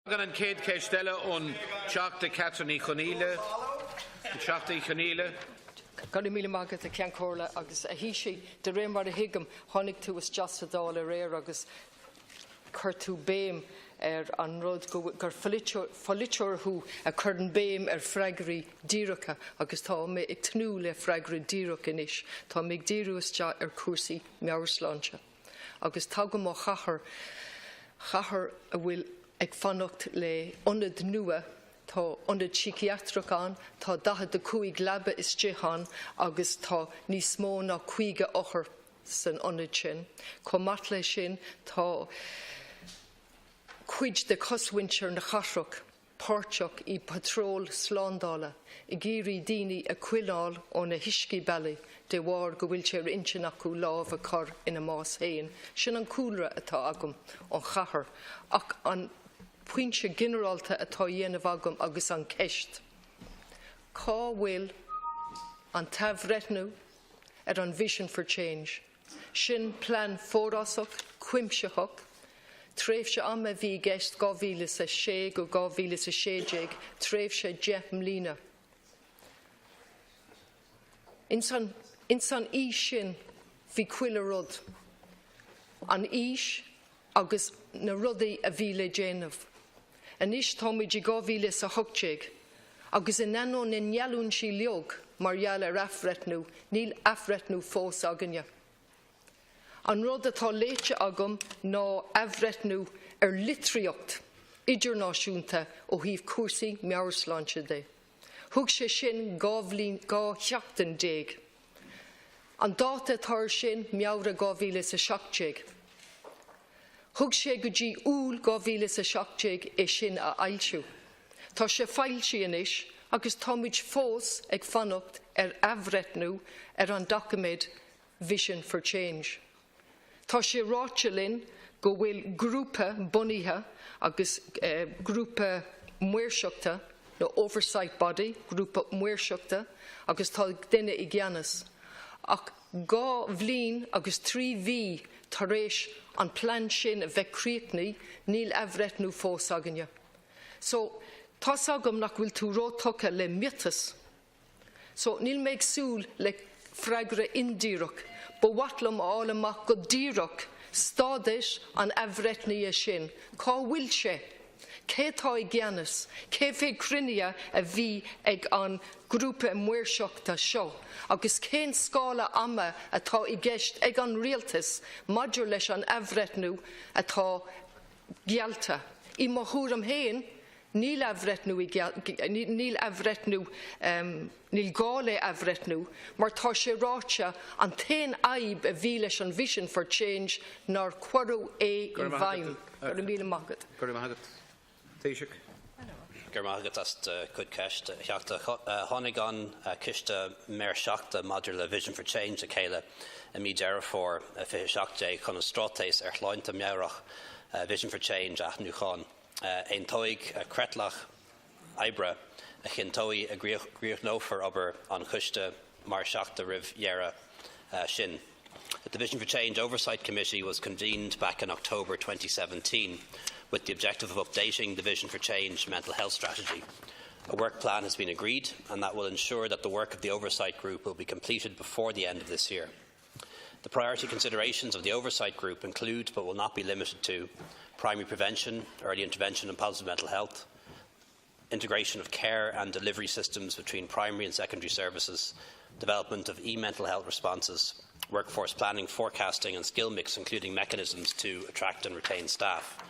Gan an céad ceistelle ón Phléigh Catherine Connolly. Phléigh Connolly. Gan mí mágad a cean córa agus a hí sé de ré mar a hiigem tháinig tú is just a dáil a réir agus chuir tú béim an rud gur folliúirthú a chur an béim freigraí díreacha agus tá mé ag tnú le freigraí díreach inis. Tá mé díú isteach Cúrsaí meabhairshláinte. Agus tá go má chathair a bhfuil ag fannacht le ionad nua tá ionad psichiatrach an, tá 45 labbe is deán agus tá níos mó ná 5 ochar san ionad sin. Có mat lei sin tá cuid de coshaintear na chathraach páirteach í patról slándála I géirí daoine a cuileáil ó na hiiscí bailí de bhar go bhfuil sé intin acu lámh a chur ina más féin. Sin an cúlra atá agam an chathair ach an puinte generalta atá dhéanamh agam agus an ceist. Cá bhfuil an taibhreithnú an Vision for Change. Sin plan fórásach, cuimseach, tréimh se am a bhí gceist 2006 go 2016, tréimh se 10 mbliana. In san ís sin bhí cuile rud. An ís agus na rudaí a bhí le déanamh. Anis táid I 2008 agus in anón in nealún sí leog mar gheall afreithnú, níl afreithnú fós aganne. An rud atá léite agam ná afreithnú litríocht idirnáisiúnta ó híomh Cúrsaí meabhairshláinte dé. Thug sé sin 2017. An dáta tar sin meabhra 2017. Thug sé go dtí úl 2017 é sin a ailsiú. Tá sé fáilsí inis agus táid fós ag fannacht afreithnú an document Vision for Change. Tá sé ráite linn go bhfuil grúpa bunaithe agus grúpa muirseachta no oversight body, grúpa muirseachta agus tá duine I gceannas. Ach 2 bhliain agus 3 mhí tar éis an plan sin a bheith críochnaí níl afreithnú fós aganne. So, tá agam nach bhfuil tú rótucha le mitas. So, níl méid súil le freigra indíreach, ba watlam álamach go díreach stádais an afreithnaí sin. Cá bhfuil sé? Cé tá I gceannas? Cé fé crinne a bhí ag an grúpa muirseachta seo? Agus cén scála ama atá I gceist ag an rialtas maidir leis an afreithnú atá gealta. I mo thuairm héin, níl gála afreithnú, mar tá sé ráite an tain aib a bhí leis an Vision for Change nar cuireadh I bhaim. Gur míle maigad. Gur maigad. Taoiseach. Gur maigad as chud ceist. Tháinig an ciste meabhairshláinte maidir le Vision for Change a chéile a mí deire for Phléigh Catherine chun strátéis leinte meabhrach Vision for Change a nuáin. Ein toig cretlach ibre a chintói a gríoch nófer aber an chuiste mar seachta rih dhearra sin. The Vision for Change Oversight Committee was convened back in October 2017 with the objective of updating the Vision for Change mental health strategy. A work plan has been agreed and that will ensure that the work of the Oversight Group will be completed before the end of this year. The priority considerations of the Oversight Group include, but will not be limited to, primary prevention, early intervention and positive mental health, integration of care and delivery systems between primary and secondary services, development of e-mental health responses, workforce planning, forecasting and skill mix, including mechanisms to attract and retain staff,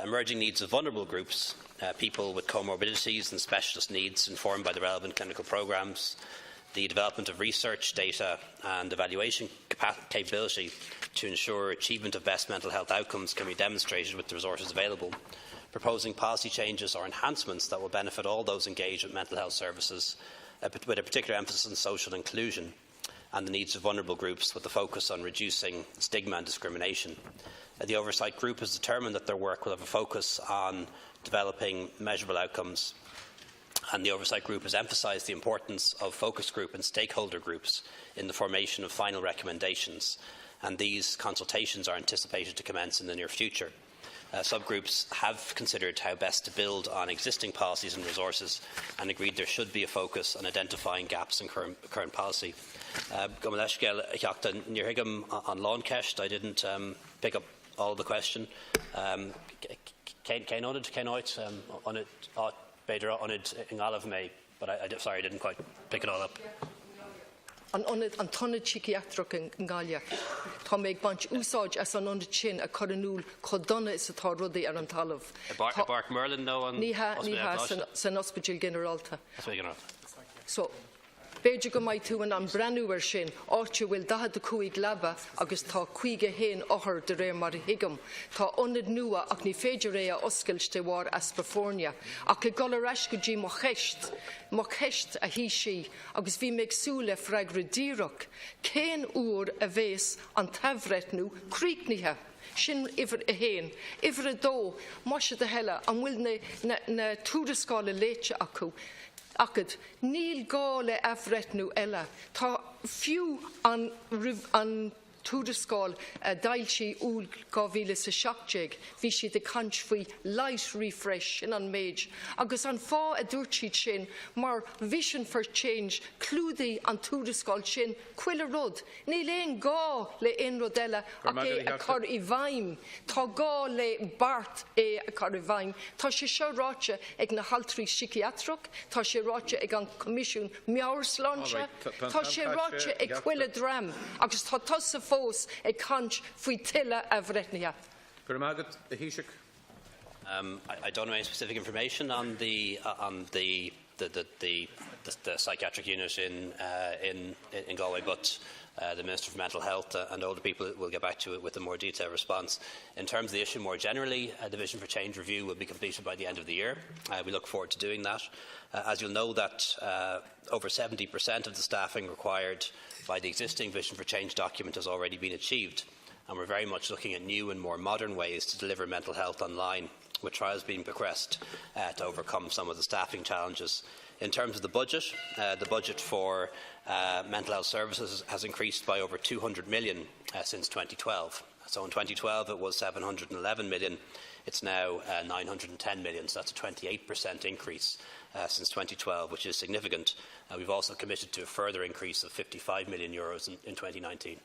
emerging needs of vulnerable groups, people with comorbidities and specialist needs informed by the relevant clinical programmes, the development of research, data and evaluation capability to ensure achievement of best mental health outcomes can be demonstrated with the resources available, proposing policy changes or enhancements that will benefit all those engaged with mental health services, with a particular emphasis on social inclusion and the needs of vulnerable groups with a focus on reducing stigma and discrimination. The Oversight Group has determined that their work will have a focus on developing measurable outcomes, and the Oversight Group has emphasised the importance of focus group and stakeholder groups in the formation of final recommendations, and these consultations are anticipated to commence in the near future. Subgroups have considered how best to build on existing policies and resources and agreed there should be a focus on identifying gaps in current policy. Go leis gael níor hiigim on lawn kecht. I didn't pick up all of the question. Cén onid on it beidir onid in Olive May, but sorry, I didn't quite pick it all up. An tonne chichiatrach in Galia. Tá méid bant úsáid as an onid sin a coranúl chodonna is atá rudaí ar an talamh. Bark Merlin no on Níha san Ospidil Generalta. General. So, Beidir go mai tú an brenuair sin, áirte bhfuil 15 leba agus tá 5 héin áthar de réir mar hiigem. Tá onid nua ach ní féidir ré a oscailte war as California. Ach go golar eis go dtí mo cheist a hí sí, agus bhí méid súla freigra díreach. Cén úr a bhés an tafhreitnú críicnithe. Sin iver a héin. Iver a dó, máise de heile, an bhfuil na túrascála léite acu. Agad, níl gá le afretnú eile. Tá fiú an túrascáil Dáil sí úl 2017, bhí si de cant faoi leis refresh in an méid. Agus an fá a dúirt sin mar Vision for Change clúdaí an túrascáil sin cuiile rud. Ní léon gá le aon rud eile ach é a chur I bhaim. Tá gá le bart é a chur I bhaim. Tá sé seo ráite ag na haltrí psichiatrach, tá sé ráite ag an comisiún meabhairshláinte, tá sé ráite ag cuiile dram, agus tá tosa fós ag cant faoi tuile a bhreitnithe. I don't know any specific information on the psychiatric unit in Galway, but the Minister for Mental Health and older people will get back to it with a more detailed response. In terms of the issue more generally, the Vision for Change review will be completed by the end of the year. We look forward to doing that. As you'll know, that over 70% of the staffing required by the existing Vision for Change document has already been achieved, and we're very much looking at new and more modern ways to deliver mental health online, with trials being progressed to overcome some of the staffing challenges. In terms of the budget for mental health services has increased by over 200 million since 2012. So in 2012 it was 711 million. It's now 910 million, so that's a 28% increase since 2012, which is significant. We've also committed to a further increase of €55 million in 2019.